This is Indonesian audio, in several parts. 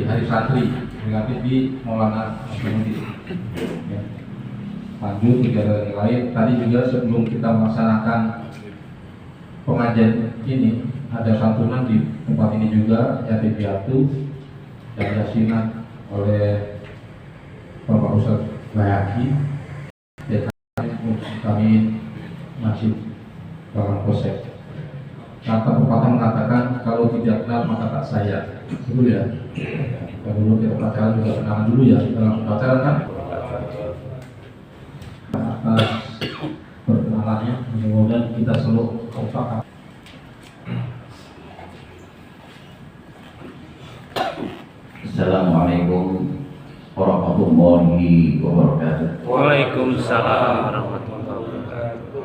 Hari Santri negatif di Maulana Abdul. Ya. Lanjut kegiatan yang lain. Tadi juga sebelum kita melaksanakan pengajian ini ada santunan di tempat ini juga, yatim piatu dan yasinan oleh Bapak Ustadz Bayaki dan kami masih Bapak Kosek. Kata pepatah mengatakan kalau tidak kenal maka tak sayang. Betul ya? Kalau dulu kita pacaran juga kenalan dulu ya. Dalam pacaran kan atas perkenalannya, mudah-mudahan kita selalu kompak. Assalamualaikum warahmatullahi wabarakatuh. Waalaikumsalam warahmatullahi wabarakatuh.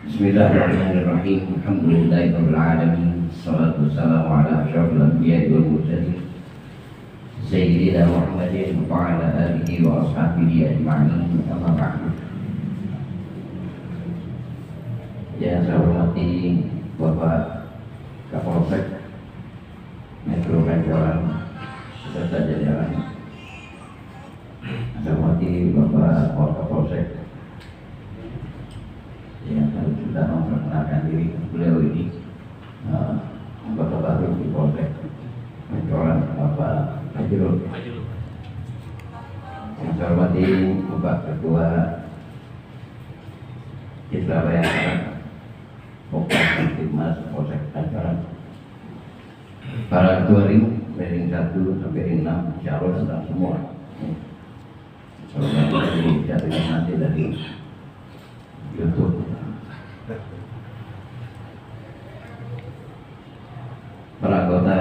Bismillahirrahmanirrahim. Alhamdulillahirabbil alamin. Wassalatu wassalamu ala asyrofil anbiya'i wal mursalin Sayyidina Muhammadin wa ala alihi wa ashabihi ajma'in. Amma ba'du. Yang saya hormati Bapak Kapolsek Metro Pancoran serta jajaran. Saya hormati Bapak Kapolsek yang sudah memperkenalkan diri. Beliau ini anggota baru di Polsek Pancoran, Bapak Majul. Yang saya hormati Bapak Ketua Islam Bapak Timnas Polsek Pancoran, para ketua ring 1 sampai ring 6, insya Allah sedang semua. Kalau nanti jatuhnya nanti dari YouTube. Para anggota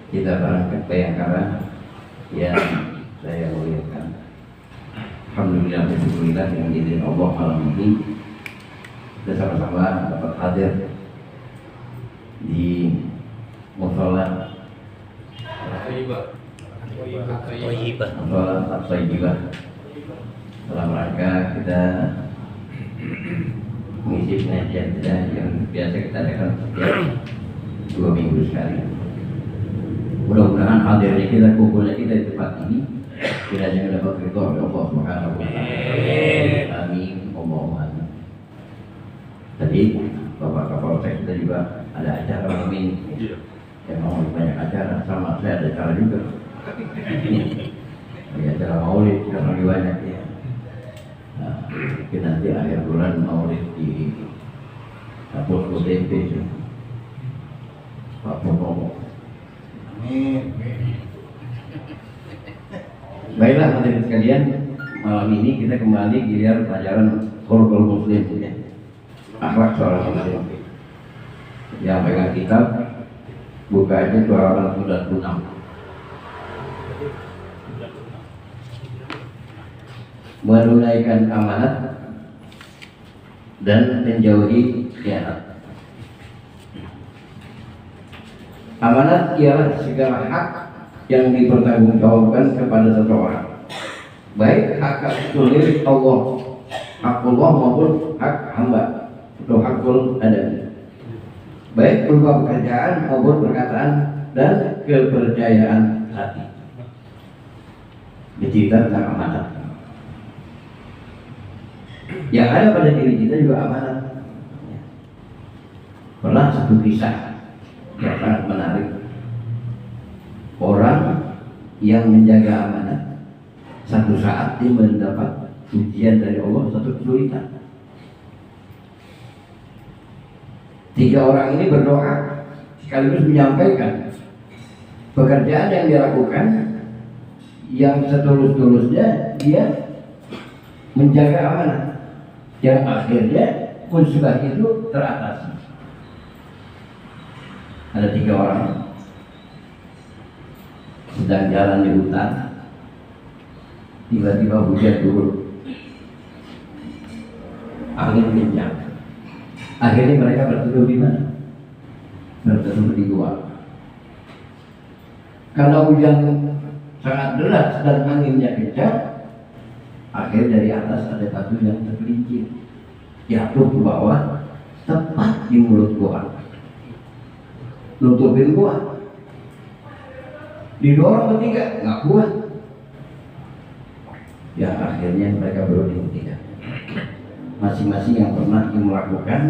kita barang Bayangkara yang saya muliakan, alhamdulillah yang diizin Allah malam ini kita sama-sama dapat hadir di mushola At-Thayyibah dalam rangka kita mengisi pengajian kita yang biasa kita adakan setiap 2 minggu sekali. Mudah-mudahan hadirnya kita, kumpulnya kita di tempat ini kiranya dapat ridho oleh Allah Subhanahu wa taala. Amin. Allahumma amin. Tadi Bapak Kapolsek kita juga ada acara malam ini. Memang banyak acara, sama saya ada acara juga. Ada acara maulid karena lebih banyak ya. Nah, mungkin nanti akhir bulan maulid di Posko TP Pak Purnomo. Baiklah hadirin sekalian, malam ini kita kembali giliran pelajaran Khuluqul Muslim ya. Akhlak seorang muslim. Yang pegang kitab buka aja 296. Menunaikan amanat dan menjauhi khianat. Amanat ialah segala hak yang dipertanggungjawabkan kepada seseorang, baik hak milik Allah, hak Allah maupun hak hamba atau hakul adami, baik berupa pekerjaan maupun perkataan dan kepercayaan hati. Dicerita tentang amanat. Yang ada pada diri kita juga amanat. Pernah satu kisah yang sangat menarik. Orang yang menjaga amanat, satu saat dia mendapat ujian dari Allah, satu kesulitan. 3 orang ini berdoa sekaligus menyampaikan pekerjaan yang dia lakukan, yang setulus-tulusnya dia menjaga amanat, yang akhirnya musibah itu teratasi. Ada 3 orang sedang jalan di hutan, tiba-tiba hujan turun, angin kencang. Akhirnya mereka berteduh di mana? Berteduh di gua. Karena hujan sangat deras dan anginnya kencang, akhirnya dari atas ada batu yang tergelincir, jatuh ke bawah, tepat di mulut gua, nutupin gua. Didorong bertiga, nggak kuat. Yang akhirnya mereka berunding tidak. Masing-masing yang pernah melakukan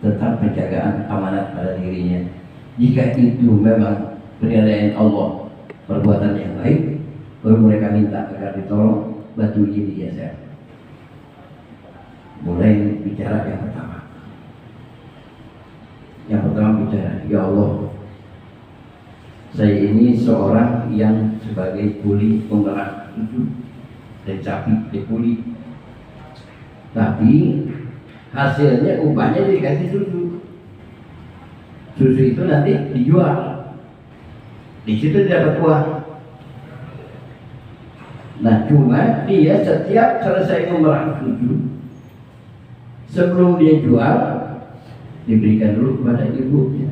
tentang penjagaan amanat pada dirinya. Jika itu memang penilaian Allah perbuatan yang baik, baru mereka minta agar ditolong, batu ini digeser. Mulai bicara yang pertama. Yang pertama bicara, ya Allah, saya ini seorang yang sebagai kuli penggerak susu dari sapi, dari kuli. Tapi hasilnya upahnya dikasih susu. Susu itu nanti dijual. Di situ dapat uang. Nah, cuma dia setiap selesai memerah susu, sebelum dia jual, diberikan dulu kepada ibunya.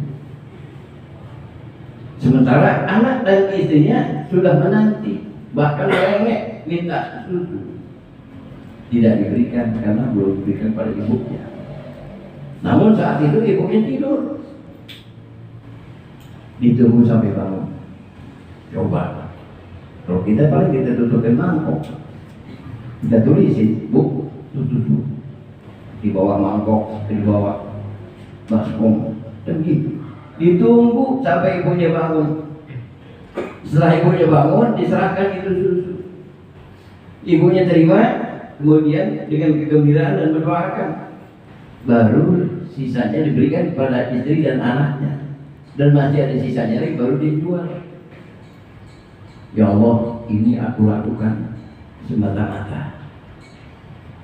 Sementara anak dan istrinya sudah menanti, bahkan merengek minta susu, tidak diberikan karena belum diberikan pada ibunya. Namun saat itu ibunya tidur, ditunggu sampai bangun. Coba, kalau kita paling kita tutupin mangkok, kita tulisin, Bu, susu di bawah mangkok, di bawah baskom, dan gitu. Ditunggu sampai ibunya bangun. Setelah ibunya bangun, diserahkan itu susu. Ibunya terima, kemudian dengan kegembiraan dan mendoakan. Baru sisanya diberikan kepada istri dan anaknya. Dan masih ada sisanya lagi, baru dijual. Ya Allah, ini aku lakukan semata-mata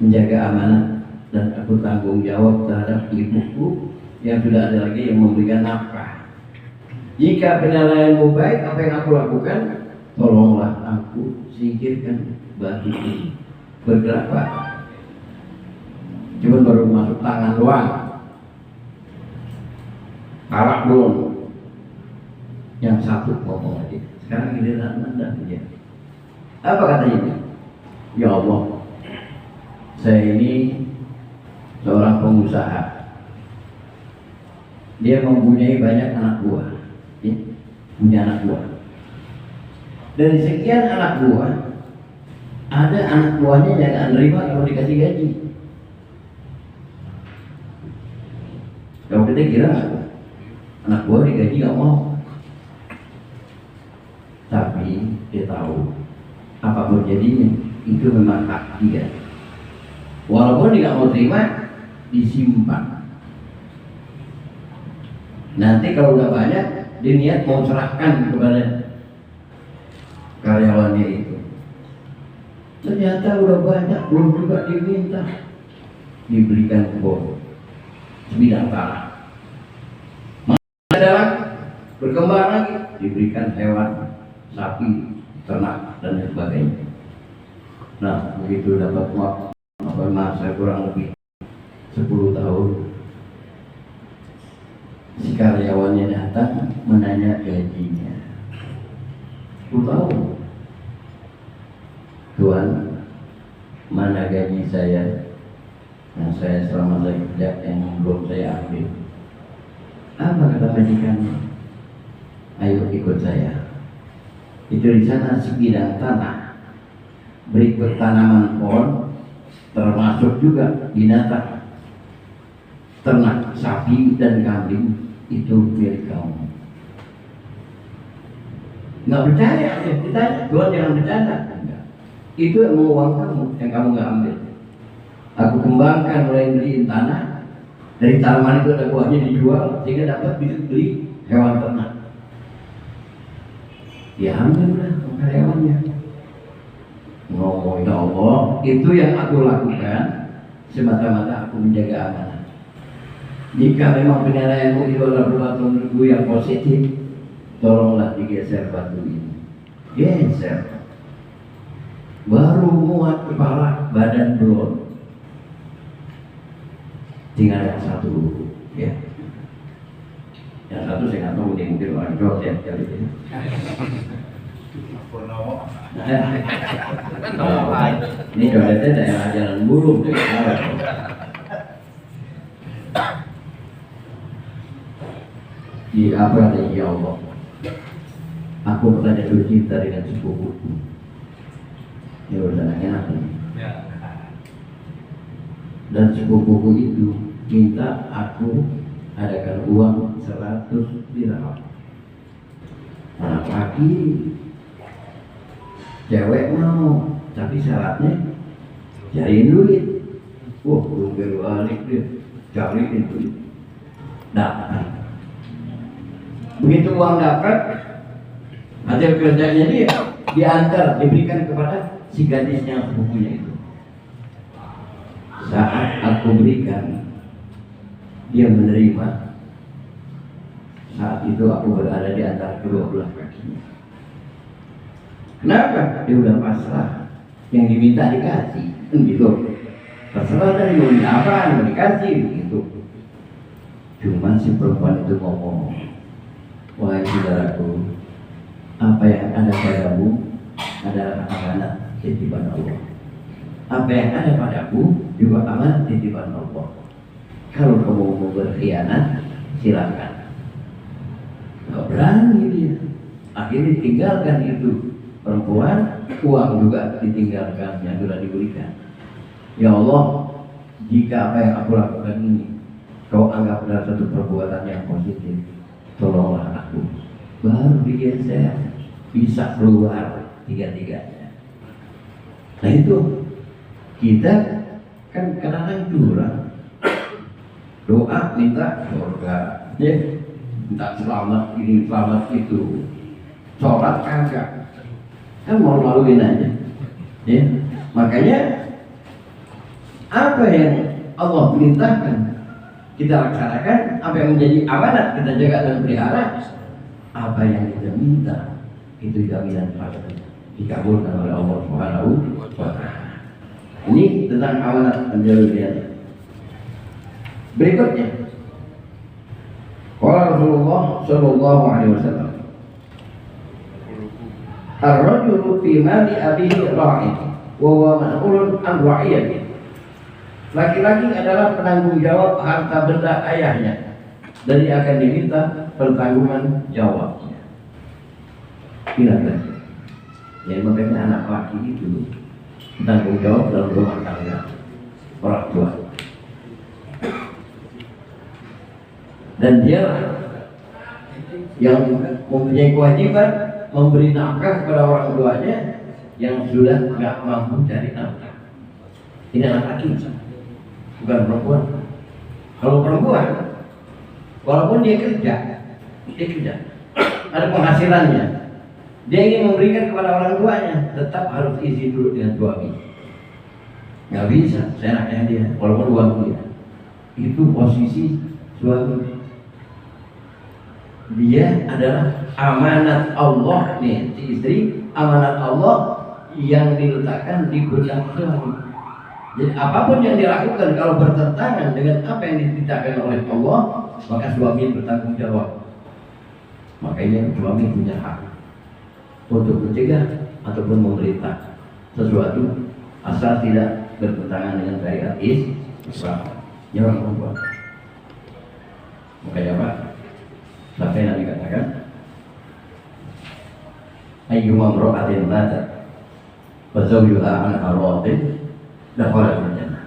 menjaga amanat, dan aku tanggung jawab terhadap ibuku yang sudah ada lagi yang memberikan nafkah. Jika penilaianmu baik apa yang aku lakukan, tolonglah aku singkirkan batu ini. Bergerak Pak, cuma baru masuk tangan doang, tarak belum. Yang satu ngomong lagi, sekarang giliran Anda dia. Apa katanya? Ya Allah, saya ini seorang pengusaha. Dia mempunyai banyak anak buah, ya? Punya anak buah. Dari sekian anak buah, ada anak buahnya yang nggak nerima kalau dikasih gaji. Kalau kita kira anak buah digaji nggak mau, tapi dia tahu apapun jadinya itu memang hak dia. Walaupun dia nggak mau terima, disimpan. Nanti kalau udah banyak, dia niat mau serahkan kepada karyawannya itu. Ternyata udah banyak, belum juga diminta, diberikan kebun sebidang tanah. Ada lagi, berkembang lagi, diberikan hewan, sapi, ternak dan sebagainya. Nah, begitu dapat masa kurang lebih 10 tahun, si karyawannya datang menanya gajinya. 10 tahun. Tuan, mana gaji saya yang saya selama saya kerja yang belum saya ambil? Apa kata majikannya? Ayo ikut saya. Itu di sana sebidang tanah, berikut tanaman pohon, termasuk juga binatang, ternak sapi dan kambing, itu milik kamu. Nggak percaya, ya ditanya, Tuhan jangan bercanda. Enggak. Itu emang uang kamu yang kamu nggak ambil. Aku kembangkan mulai beliin tanah, dari tanaman itu ada buahnya dijual sehingga dapat bisa beli hewan ternak. Ya alhamdulillah karyawannya ngomong, ya Allah, itu yang aku lakukan semata-mata aku menjaga amanah. Jika memang penilaianmu itu adalah perbuatanku yang positif, tolonglah digeser batu ini. Geser. Baru muat kepala, badan belum. Tinggal yang satu, ya. Yang satu saya nggak tahu, mungkin orang Jawa ya kali ini. Ini coletnya daerah Jalan Burung. Di apa nih ya Allah? Aku pernah jatuh cinta dengan sepupuku. Ini urusan yang enak ini. Dan sepupuku itu minta aku adakan uang 100 dirham. Anak laki, cewek mau, tapi syaratnya cariin duit. Wah, belum berbalik dia, cariin duit. Dapat. Begitu uang dapat, hasil kerjanya dia diantar, diberikan kepada si gadis yang sepupunya itu. Saat aku berikan, dia menerima. Saat itu aku berada di antara kedua belah kakinya. Kenapa? Dia udah pasrah. Yang diminta dikasih, gitu. Terserah dari mau apa, mau dikasih, gitu. Cuman si perempuan itu ngomong, wahai saudaraku, apa yang ada padamu adalah amanat titipan Allah. Apa yang ada padaku juga amanat titipan Allah. Kalau kamu mau berkhianat, silakan. Gak berani dia. Akhirnya tinggalkan itu perempuan, uang juga ditinggalkan yang sudah diberikan. Ya Allah, jika apa yang aku lakukan ini kau anggap adalah satu perbuatan yang positif, tolonglah aku. Baru dia saya bisa keluar tiga-tiganya. Nah itu kita kan kadang-kadang curang. Doa minta surga, ya, minta selamat ini selamat itu. Sholat kagak, kan mau maluin aja, ya. Makanya apa yang Allah perintahkan kita laksanakan, apa yang menjadi amanat kita jaga dan pelihara. Apa yang kita minta itu jaminan pasti dikabulkan oleh Allah Subhanahu wa Ta'ala. Ini tentang amanat penjaluan. Berikutnya, qala Rasulullah sallallahu alaihi wasallam, ar-rajulu fi mali abihi ra'in wa huwa mas'ulun an ra'iyatihi. Laki-laki adalah penanggung jawab harta benda ayahnya dan dia akan diminta pertanggungan jawabnya. Ingat, jadi makanya anak laki itu tanggung jawab dalam rumah tangga orang tua. Dan dia yang mempunyai kewajiban memberi nafkah kepada orang tuanya yang sudah tidak mampu cari nafkah. Ini anak laki, bukan perempuan. Kalau perempuan, walaupun dia kerja, ada penghasilannya, dia ingin memberikan kepada orang tuanya, tetap harus izin dulu dengan suami. Nggak bisa, seenaknya dia, walaupun uang dia. Itu posisi suami. Dia adalah amanat Allah nih, si istri amanat Allah yang diletakkan di pundak suami. Jadi apapun yang dilakukan kalau bertentangan dengan apa yang ditetapkan oleh Allah, maka suami bertanggung jawab. Makanya suami punya hak untuk mencegah ataupun memerintah sesuatu asal tidak bertentangan dengan syariat Islam. Ya orang perempuan. Makanya Pak, sampai yang dikatakan ayyuma imra'atin matat wa zawjuha an aratin dakhala jannah.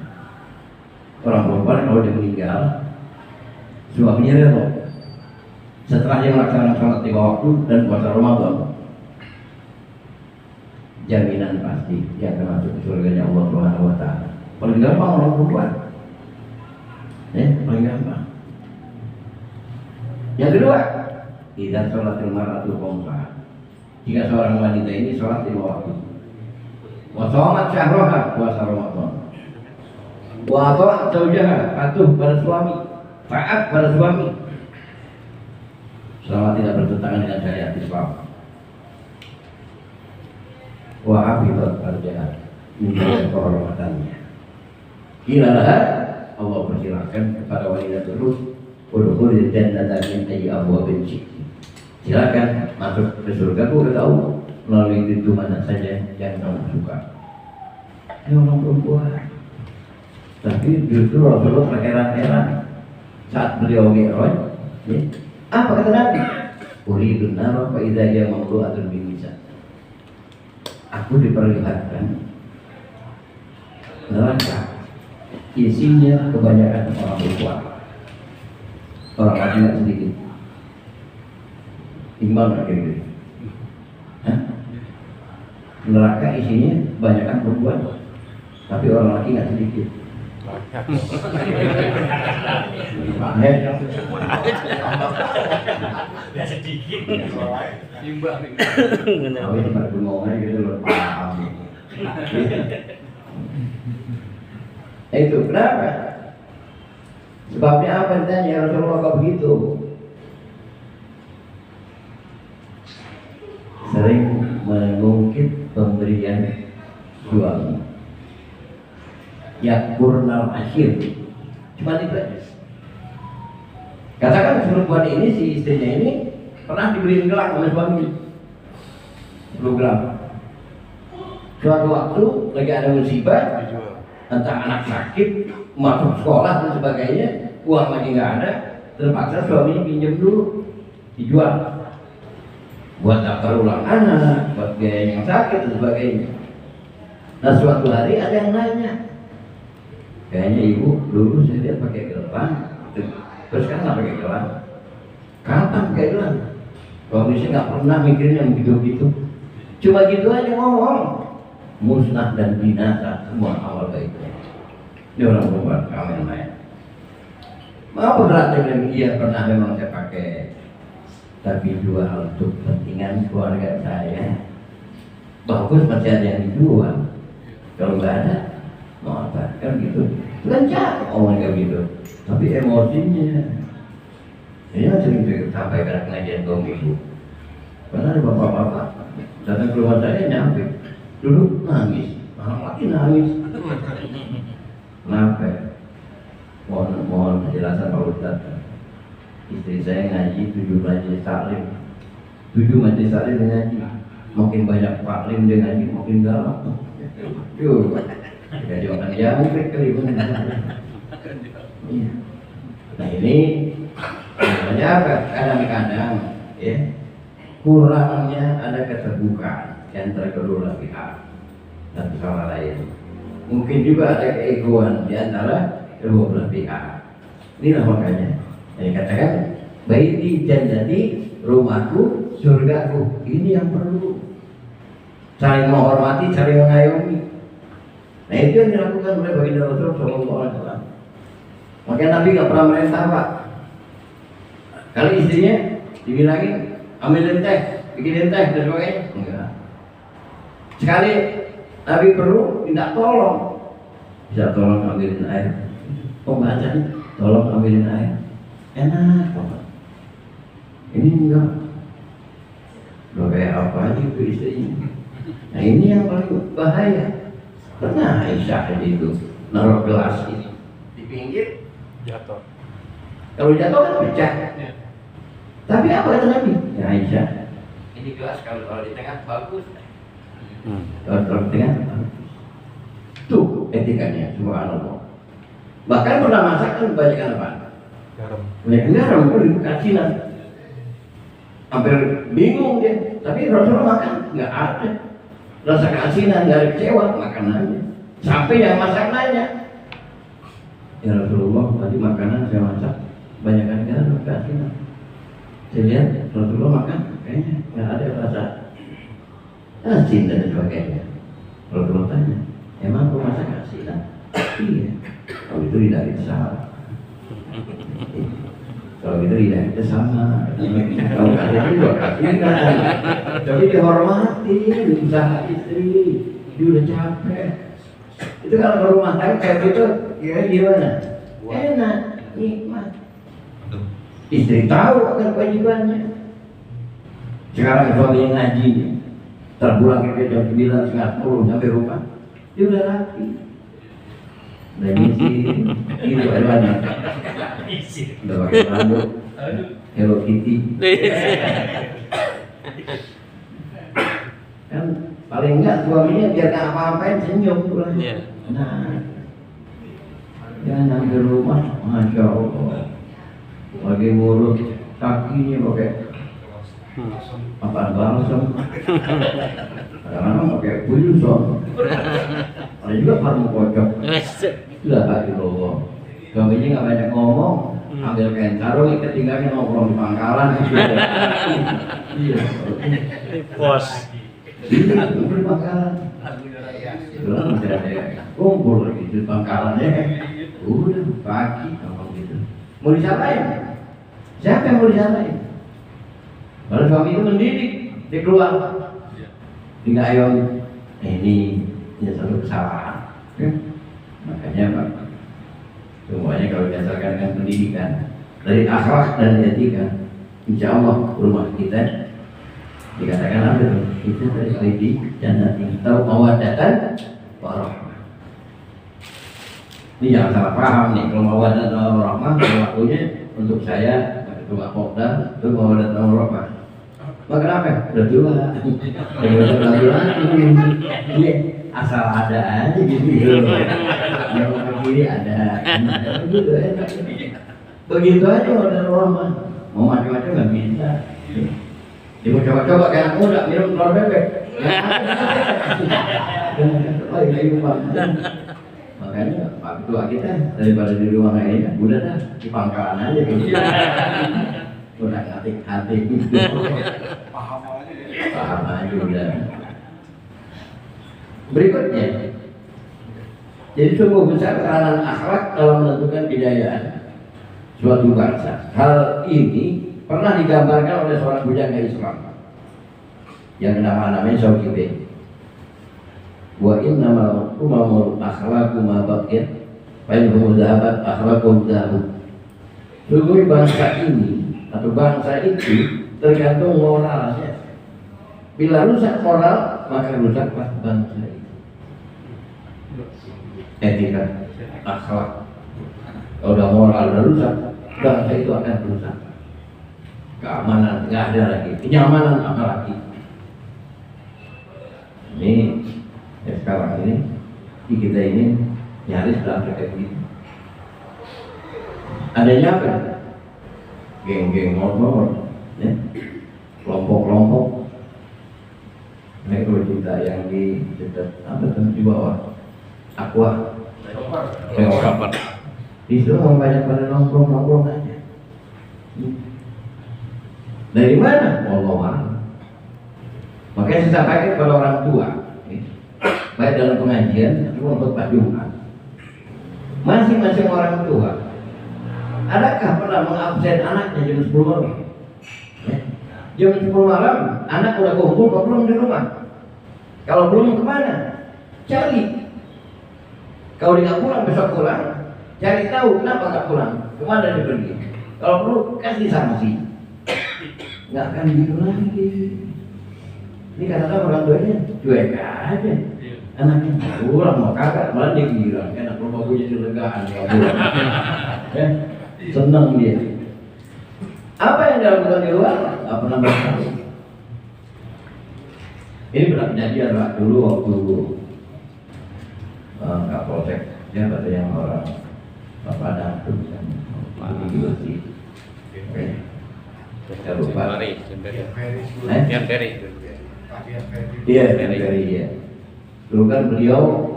Orang perempuan kalau dia meninggal, suaminya rela setelah dia melaksanakan sholat 5 waktu dan puasa Ramadan, jaminan pasti dia akan masuk ke surganya Allah Subhanahu wa Ta'ala. Paling gampang orang perempuan, paling gampang. Yang kedua, idza sholatil mar'atu khamsaha. Jika seorang wanita ini sholat 5 waktu, wa shamat syahraha, puasa Ramadan, wa ata'at zawjaha, patuh pada suami, taat pada suami, selama tidak bertentangan dengan syariat Islam, wa hafizat farjaha, menjaga kehormatannya. Ilalah Allah persilahkan kepada wanita tersebut, udkhulil jannata min ayyi abwabin syi'ti. Silakan masuk ke surga, kau tahu melalui pintu mana saja yang kamu suka. Ini orang perempuan. Tapi justru Rasulullah terheran-heran saat beliau mi'raj. Apa kata Nabi? Uridun nara fa idza hiya mamlu'atun bin nisa. Aku diperlihatkan neraka isinya kebanyakan orang perempuan, orang laki nggak sedikit. Gimana kayak gitu? Neraka isinya kebanyakan perempuan, tapi orang laki nggak sedikit. Ya sedikit. Kami cuma ngomongnya gitu loh, paham. Itu kenapa? Sebabnya apa ditanya ya Rasulullah kok begitu? Sering mengungkit pemberian suami. Yakurnal asyir. Cuma itu aja. Katakan perempuan ini, si istrinya ini pernah dibeliin gelang oleh suami 10 gram. Suatu waktu lagi ada musibah, entah anak sakit, masuk sekolah dan sebagainya, uang lagi nggak ada, terpaksa suaminya pinjam dulu, dijual buat daftar ulang anak, buat biaya yang sakit dan sebagainya. Nah suatu hari ada yang nanya, kayaknya ibu dulu saya lihat pakai gelang, terus kan nggak pakai gelang, kapan pakai gelang? Suami saya nggak pernah mikirin yang begitu-begitu, cuma gitu aja ngomong, musnah dan binasa semua awal baiknya. Ini orang perempuan kami namanya. Mau beratnya bilang iya pernah memang saya pakai, tapi jual untuk kepentingan keluarga saya. Bagus masih ada yang dijual. Kalau nggak ada, mau apa? Kan gitu. Kan jahat orang kayak gitu. Tapi emosinya, ini sering sampai ke pengajian kaum ibu. Karena ada bapak-bapak datang ke rumah saya nyampe, duduk nangis, anak lagi nangis. Kenapa? Mohon penjelasan Pak Ustaz. Istri saya ngaji 7 majelis taklim, 7 majelis taklim ngaji. Makin banyak taklim dia ngaji, makin galak. Jadi makan jangkrik kali benar. Nah ini namanya apa? Kadang-kadang ya kurangnya ada keterbukaan antara kedua pihak dan sama lain. Mungkin juga ada keegoan di antara kedua belah pihak. Inilah makanya yang dikatakan baiti jannati, rumahku surgaku. Ini yang perlu saling menghormati, saling mengayomi. Nah itu yang dilakukan oleh baginda Rasul Sallallahu Alaihi Wasallam. Makanya Nabi nggak pernah merintah Pak. Kalau istrinya dibilangin ambilin teh, bikinin teh dan sebagainya, enggak. Sekali Nabi perlu minta tolong, bisa tolong ambilin air. Pembaca nih, tolong ambilin air. Enak Pak. Ini enggak. Loh kayak apa aja itu istrinya. Nah ini yang paling bahaya. Pernah Aisyah itu naruh gelas ini di pinggir, Jatuh. kalau jatuh kan pecah. Tapi apa kata Nabi? Ya Aisyah, ini gelas kalau di tengah bagus. Kalau di tengah bagus. Tuh etikanya, subhanallah. Bahkan pernah masak kan kebanyakan apa? Garam. Banyak garam, kasinan. Hampir bingung dia. Tapi Rasulullah makan nggak ada rasa keasinan, nggak ada kecewa makanannya. Sampai yang masak nanya, ya Rasulullah tadi makanan saya masak banyakkan garam keasinan. Saya lihat Rasulullah makan kayaknya nggak ada rasa asin dan sebagainya. Rasulullah tanya, emang kau masak keasinan? Iya. Kalau itu tidak salah. Kalau itu tidak kita sama. Kalau ada juga kasihan. Tapi dihormati, usaha istri, dia udah capek. Itu kalau ke rumah tangga kayak gitu, ya gimana? Enak, nikmat. Istri tahu akan kewajibannya. Sekarang suaminya ngaji, terpulang ke jam 9, setengah 10 sampai rumah, dia udah rapi. Udah ngisi, itu ada banyak. Udah pakai rambut, Hello Kitty. Kan paling enggak suaminya biar nggak apa-apain senyum pulang. Nah, jangan sampai rumah, masya Allah, lagi ngurut kakinya pakai Apaan balsam? Kadang-kadang pakai pulsa. Ada juga parmu kocok. Sudah Pak Ilowo. Suaminya nggak banyak ngomong, ambil kain sarung, ikat tinggalnya nongkrong di pangkalan. Iya. Bos. Di pangkalan. Belum masih ada kumpul lagi di pangkalannya. Udah pagi ngomong gitu. Mau disapain? Siapa yang mau disapain? Kalau suami itu mendidik, dia keluar. Tidak ayo, ini satu kesalahan. Makanya Pak, semuanya kalau berdasarkan dengan pendidikan dari akhlak dan etika, insya Allah rumah kita dikatakan apa tuh? Itu dari jannah tahu mawaddatan warahmah. Ini jangan salah paham nih, kalau mawaddatan warahmah waktunya untuk saya ketua Kopdar itu mawaddatan warahmah. Mak kenapa? Udah tua. Iya, asal ada aja gitu. Yang ke kiri ada. Begitu aja order warahmah. Mau macam-macam nggak bisa. Dia coba-coba kayak aku nggak minum telur bebek. Oh iya Pak. Makanya Pak Ketua kita daripada di ruang ini, udah dah di pangkalan aja gitu. Udah ngatik hati gitu. Paham aja udah. Berikutnya, jadi sungguh besar peranan akhlak dalam menentukan kejayaan suatu bangsa. Hal ini pernah digambarkan oleh seorang bujangga Islam yang namanya Syauqibi. Wa innamal umamul akhlaqu ma baqiyat fa in hum dhahabat akhlaquhum dhahabu. Sungguh bangsa ini atau bangsa itu tergantung moralnya. Bila rusak moral, maka rusaklah bangsa itu. Etika, akhlak. Kalau udah moral udah rusak, bangsa itu akan rusak. Keamanan nggak ada lagi, kenyamanan apalagi. Ini ya sekarang ini di kita ini nyaris dalam terkait ini. Adanya apa? Geng-geng motor, ya, kelompok-kelompok. Ini kalau kita yang di dekat apa tuh di bawah Aqua, Kapan? di situ orang banyak pada nongkrong aja. Dari mana? Wallahualam. Makanya saya sampaikan kepada orang tua, baik dalam pengajian ataupun khutbah Jumat, masing-masing orang tua, adakah pernah mengabsen anaknya jam 10 malam? Ya. Jam 10 malam, anak udah kumpul kok belum di rumah? Kalau belum kemana? Cari. Kalau dia nggak pulang besok pulang, cari tahu kenapa nggak pulang, kemana dia pergi. Kalau perlu kasih sanksi. Nggak akan gitu lagi. Ini kata-kata orang tuanya cuek aja. Anaknya pulang mau kagak, malah dia gila. Enak rumah punya celegaan nggak pulang. Ya, senang dia. Apa yang dilakukan di luar? Nggak pernah bertahu. Ini pernah kejadian Pak dulu waktu Kapolsek, ya ada yang orang Bapak Datuk kan, saya lupa. Yang Ferry. Iya, ya. Dulu kan beliau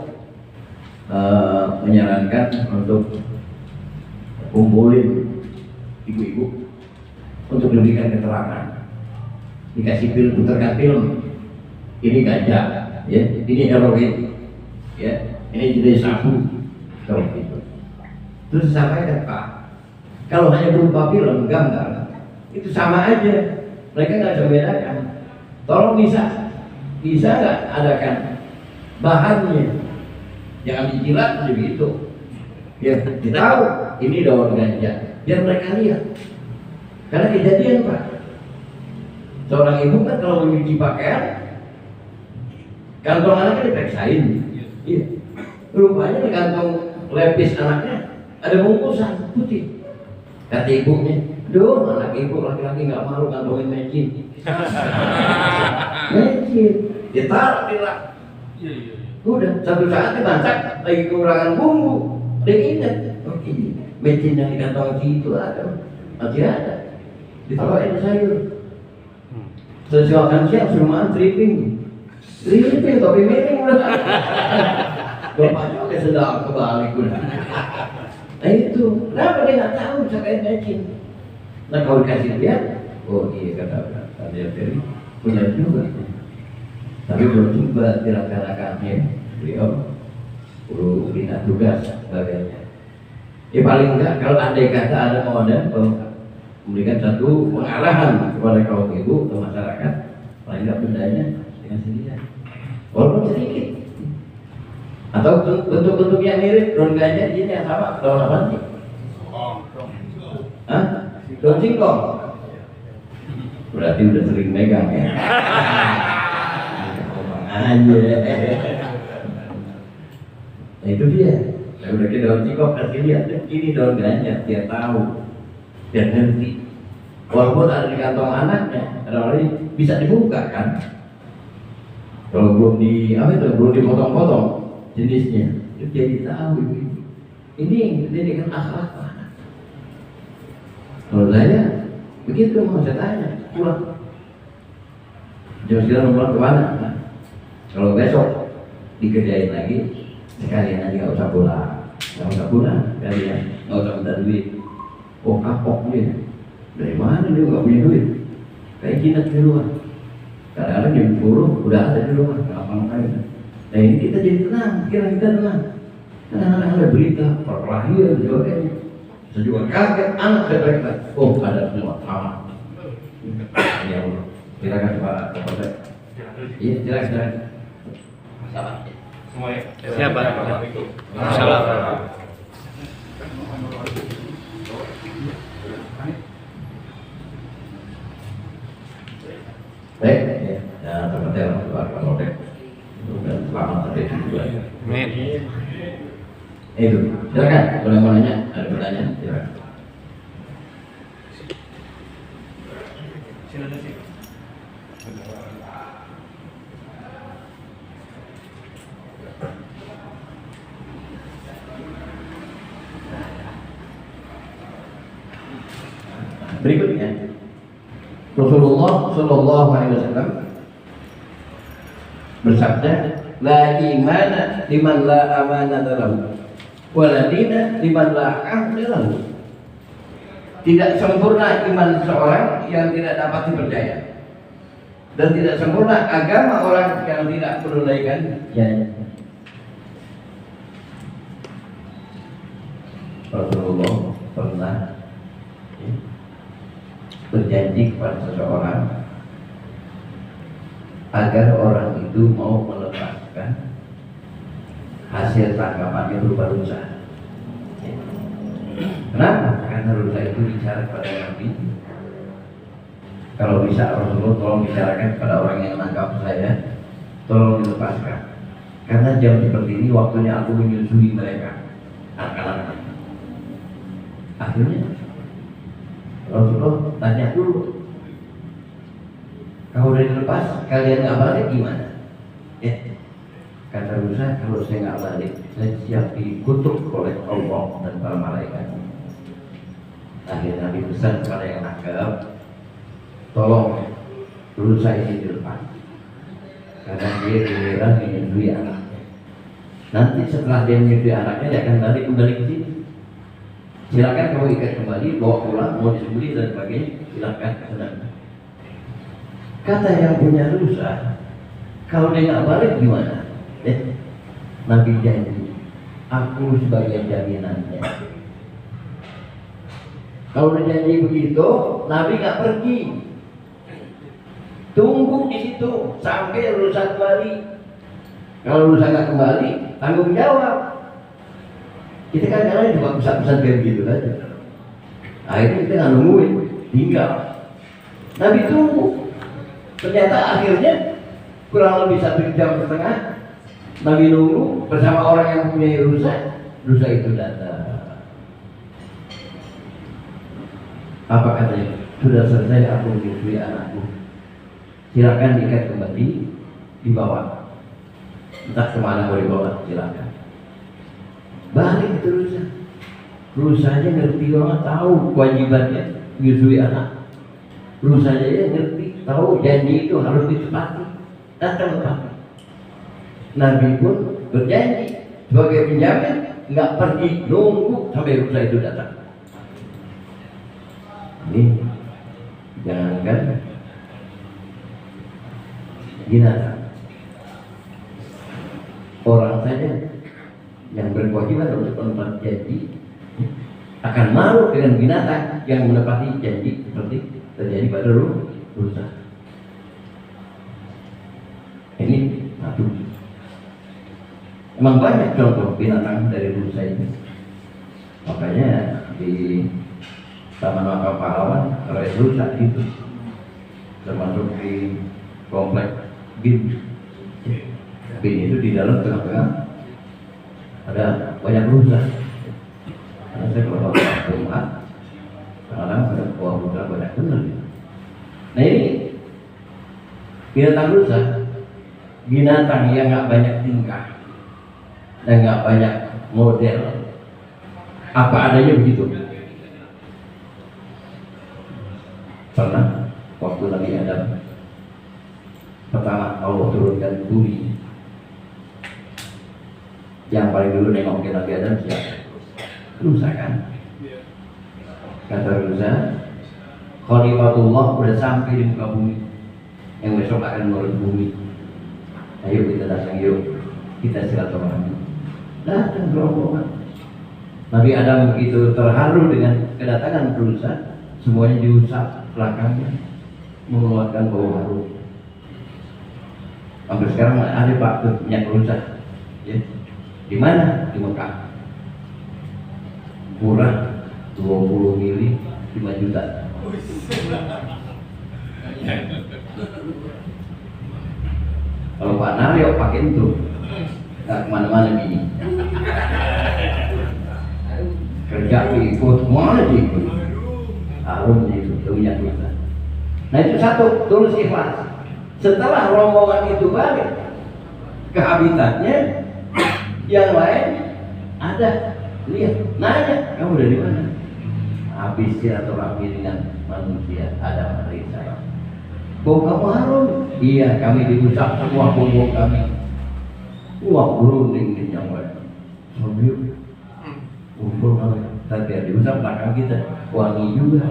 menyarankan untuk kumpulin ibu-ibu untuk diberikan keterangan, dikasih film, putarkan film. Ini ganja, ya, ini heroin, ya, ini jenis sabu, kalau gitu. Terus sampaikan Pak, kalau hanya berupa film gambar, itu sama aja, mereka nggak bisa membedakan. Tolong bisa nggak adakan bahannya, jangan dijilat begitu. Ya, kita tahu ini daun ganja, biar mereka lihat. Karena kejadian Pak, seorang ibu kan kalau mencuci pakaian, kantong anaknya diperiksain. Iya. Rupanya di kantong lepis anaknya ada bungkusan putih. Kata ibunya, "Duh, anak ibu laki-laki nggak malu kantongin mecin." Mecin, ditaruh di rak. Udah, satu saat dimasak lagi kekurangan bumbu, dia ingat, oke, mecin yang di kantong itu ada, masih ada. Ditaruhin sayur. Sesuatu siang suruh tripping topi miring udah. Bapaknya oke sedang kebalik udah. Nah itu, kenapa dia nggak tahu saya imagine? Nah kalau dikasih lihat, oh iya kata dia Ferry punya juga, tapi belum coba dilaksanakannya. Beliau perlu pindah tugas sebagainya. Ya paling enggak kalau andai kata ada memberikan satu pengarahan kepada kaum ibu atau masyarakat, paling enggak bendanya dengan sendirian, walaupun sedikit. Atau bentuk-bentuk yang mirip daun ganja ini yang sama daun apa sih? Hah? Daun singkong. Berarti udah sering megang ya. Aja. Nah itu dia. Saya udah ke daun singkong kasih lihat ini daun ganja, dia tahu, dia ngerti. Walaupun ada di kantong anaknya, kadang-kadang bisa dibuka kan? Kalau belum belum dipotong-potong jenisnya, itu jadi tahu ini pendidikan akhlak mana. Kalau saya begitu mau saya tanya pulang jam 9 pulang kemana? Nah, kalau besok dikerjain lagi sekalian aja nggak usah pulang sekalian nggak usah minta duit. Oh kapok dia dari mana dia nggak punya duit kayak jinak di luar. Kadang-kadang jam 10 udah ada di rumah ngapa-ngapain. Nah ini kita jadi tenang, kita tenang. Kadang-kadang ada berita perkelahian sebagainya. Saya juga kaget anak saya mereka. Oh ada semua sama. Ya Allah. Silakan Pak Kapolres. Iya silakan. Sama. Semuanya. Siapa? Salam. Baik, ya seperti yang Pak Kapolres. Dan selamat tadi juga. Amin. Itu, silakan. Boleh mau nanya? Ada pertanyaan? Silakan. Berikutnya, Rasulullah Shallallahu Alaihi Wasallam bersabda, la imana liman la amanata lahu, wala dina liman la ahda lahu. Tidak sempurna iman seorang yang tidak dapat dipercaya, dan tidak sempurna agama orang yang tidak menunaikan janji. Rasulullah pernah berjanji kepada seseorang agar orang itu mau melepaskan hasil tangkapannya berupa rusa. Kenapa? Karena rusa itu bicara kepada Nabi. Kalau bisa Rasulullah tolong bicarakan kepada orang yang menangkap saya, tolong dilepaskan. Karena jam seperti ini waktunya aku menyusui mereka, anak-anak. Akhirnya Rasulullah tanya dulu, kalau udah dilepas, kalian nggak balik gimana? Kata Musa, kalau saya nggak balik, saya siap dikutuk oleh Allah dan para malaikat. Akhirnya Nabi pesan kepada yang nangkep, tolong Musa ini dilepas, karena dia giliran menyusui anaknya. Nanti setelah dia menyusui anaknya, dia akan balik kembali ke sini. Silakan kamu ikat kembali, bawa pulang, mau disembelih dan sebagainya, silakan. Kata yang punya rusa, kalau dia nggak balik gimana? Nabi janji, aku sebagai jaminannya. Kalau dia janji begitu, Nabi nggak pergi, tunggu di situ sampai rusa kembali. Kalau rusa nggak kembali, tanggung jawab. Kita kan kadang cuma pesan-pesan kayak begitu aja. Akhirnya kita nggak nungguin, tinggal. Nabi tunggu. Ternyata akhirnya kurang lebih 1,5 jam, Nabi nunggu bersama orang yang punya rusa itu datang. Apa katanya? Sudah selesai aku menyusui anakku. Silakan diikat kembali, dibawa. Entah kemana mau dibawa, silakan. Balik itu rusanya ngerti banget, tahu kewajibannya menyusui anak. Rusanya ngerti, tahu janji itu harus ditepati, datang tepati. Nabi pun berjanji sebagai penjamin, nggak pergi nunggu sampai rusa itu datang. Ini jangankan binatang, orang saja yang berkewajiban untuk menepati janji akan malu dengan binatang yang menepati janji seperti terjadi pada rusa. Ini satu. Emang banyak contoh binatang dari rusa itu. Makanya di Taman Makam Pahlawan ada rusa itu, termasuk di komplek BIN. BIN itu di dalam tengah-tengah ada banyak rusa. Karena saya kalau rumah, kadang ada buah rusa banyak benar. Nah ini binatang rusa, binatang yang nggak banyak tingkah dan nggak banyak model, apa adanya begitu. Pernah waktu Nabi Adam pertama Allah turunkan bumi, yang paling dulu nengok ke Nabi Adam siapa? Rusa kan? Kata rusa, Khalifatullah udah sampai di muka bumi, yang besok akan menurut bumi. Ayo kita datang, yuk kita silaturahmi. Datang rombongan. Nabi Adam begitu terharu dengan kedatangan rusa, semuanya diusap belakangnya, mengeluarkan bau harum. Sampai sekarang ada Pak tuh minyak rusa, ya. Di mana? Di Mekah. Murah, 20 mili, 5 juta. Kalau Pak Naryo pakai itu, nggak kemana-mana gini. Kerja ikut, mana ikut? Harum itu, minyak rusa. Nah itu satu, tulus ikhlas. Setelah rombongan itu balik ke habitatnya, yang lain ada, lihat, nanya, kamu dari mana? Habis silaturahmi dengan manusia Adam alaihissalam. Bau kamu harum? Iya, kami diusap semua punggung kami. Wah, berunding di nyawa. Sambil kumpul kami, tapi diusap belakang kita, wangi juga.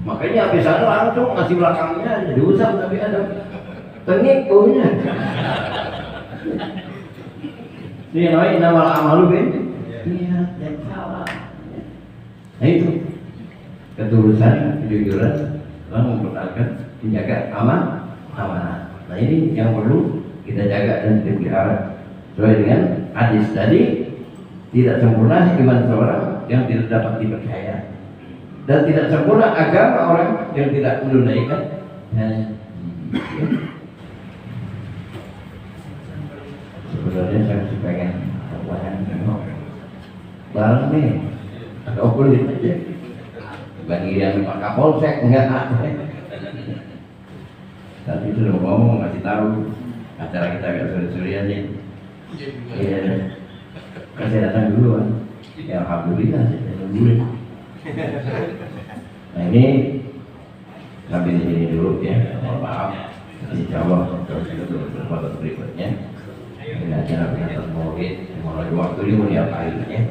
Makanya habis sana langsung ngasih belakangnya aja, diusap Nabi Adam. Tengik baunya. Ini namanya inamal amalu bin niat yang salah. Nah itu ketulusan, kejujuran, dan mempertahankan, menjaga amanah. Nah ini yang perlu kita jaga dan dipelihara. Sesuai dengan hadis tadi, tidak sempurna iman seorang yang tidak dapat dipercaya, dan tidak sempurna agama orang yang tidak menunaikan haji. Sebenarnya saya masih pengen tengok bareng nih, ada okulit aja. Bagian Pak Kapolsek enggak ada. Tapi itu udah ngomong, ngasih tahu acara kita agak sore-sore aja. Iya, kasih datang dulu kan. Ya alhamdulillah saya datang dulu. Nah ini sampai di sini dulu ya. Mohon maaf. Insya Allah terus kita berbuat berikutnya. Ini acara kita mau lagi waktu ini mau diapain ya?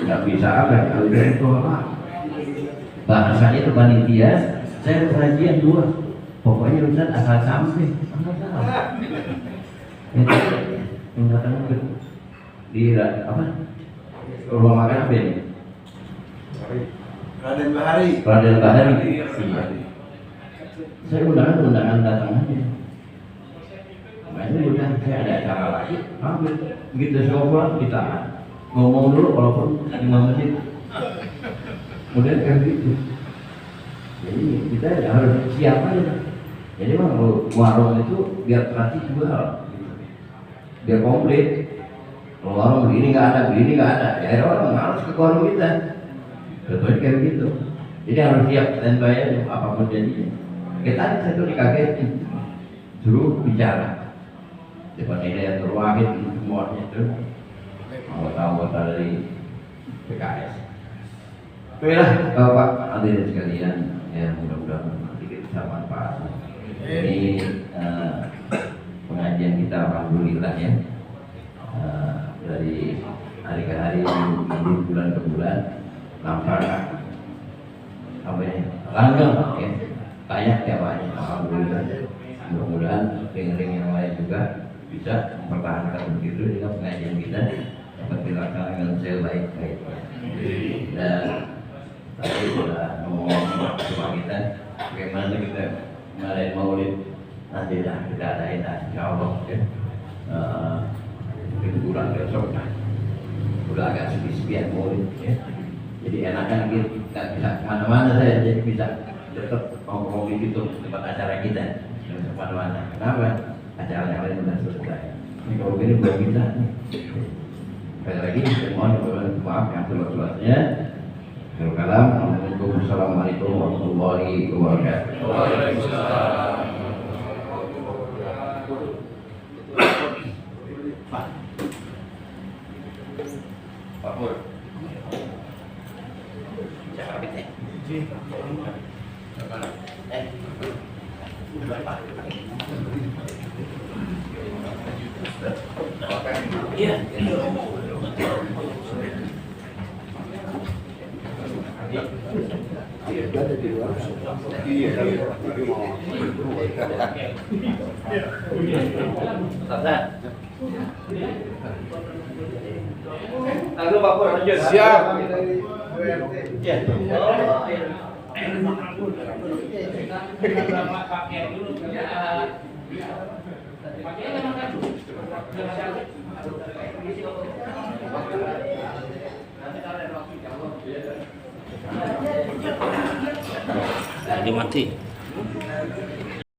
Nggak bisa apa? Kalau itu apa? Bahasanya itu panitia. Saya pengajian 2. Pokoknya Ustaz asal sampai. Yang datang di apa? Rumah makan apa ini? Raden Bahari. Raden Bahari. Iya. Saya undangan datang aja. Makanya udah saya ada acara lagi. Ambil. Begitu saya pulang kita ngomong dulu walaupun 5 menit. Kemudian kayak gitu. Jadi kita harus siap aja. Jadi kalau warung itu biar terasi jual, biar komplit. Kalau warung begini nggak ada, ya orang harus ke warung kita. Contohnya kayak gitu. Jadi harus siap standby aja apapun jadinya. Kita tadi saya tuh dikagetin, suruh bicara. Depan ini yang terwahid semuanya itu anggota-anggota dari PKS. Baiklah Bapak hadirin sekalian, ya mudah-mudahan nanti kita bisa manfaat. bermanfaat. Ini pengajian kita alhamdulillah ya, dari hari ke hari, bulan ke bulan, nampak apa ini langgeng ya, banyak ya banyak alhamdulillah. Mudah-mudahan ring-ring yang lain juga bisa mempertahankan begitu dengan pengajian kita dapat dilaksanakan dengan sebaik-baiknya. Dan tadi sudah ngomong sama kita bagaimana kita ngadain maulid, nanti dah kita adain insya Allah ya. Mungkin bulan besok lah udah agak sepi-sepian maulid ya. Jadi enakan gitu, nggak bisa kemana-mana saya, jadi bisa tetap ngomong di situ tempat acara kita, kemana-mana. Kenapa? Acara yang lain sudah selesai. Ini kalau gini belum bisa nih. Sekali lagi, saya mohon maaf yang seluas-luasnya. Assalamualaikum warahmatullahi wabarakatuh. Waalaikumsalam. Pak Pur. Iya. Lalu Pak Pur lanjut. Siap. Ya. Dimati.